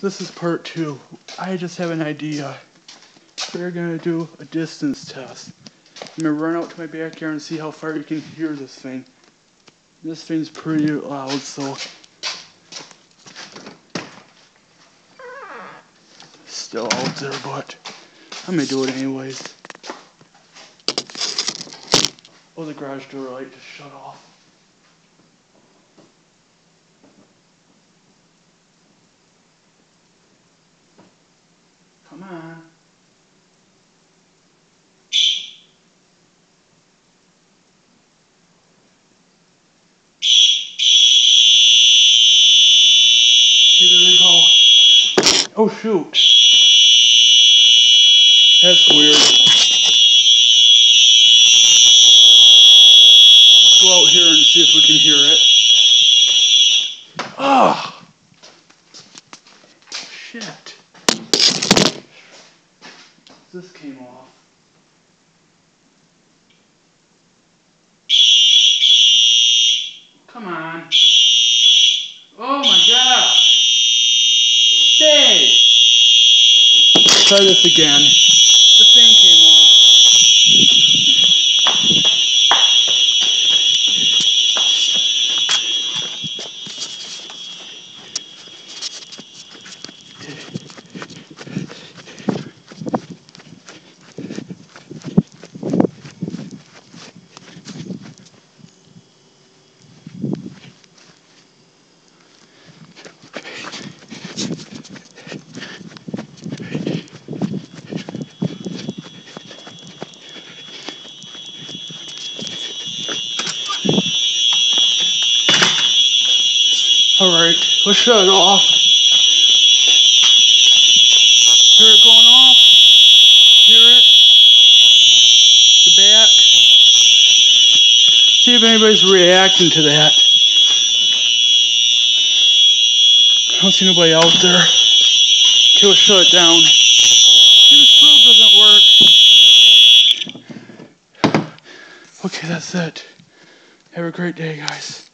This is part 2. I just have an idea. We're gonna do a distance test. I'm gonna run out to my backyard and see how far you can hear this thing. This thing's pretty loud, so still out there, but I'm gonna do it anyways. Oh, the garage door light just shut off. Come on. Okay, there we go. Oh shoot. That's weird. Let's go out here and see if we can hear it. Ah! Shit. This came off. Come on. Oh my gosh. Stay. Try this again. The thing came off. Alright, let's shut it off. Hear it going off? Hear it? The back? See if anybody's reacting to that. I don't see nobody out there. Okay, let's shut it down. See, the screw doesn't work. Okay, that's it. Have a great day, guys.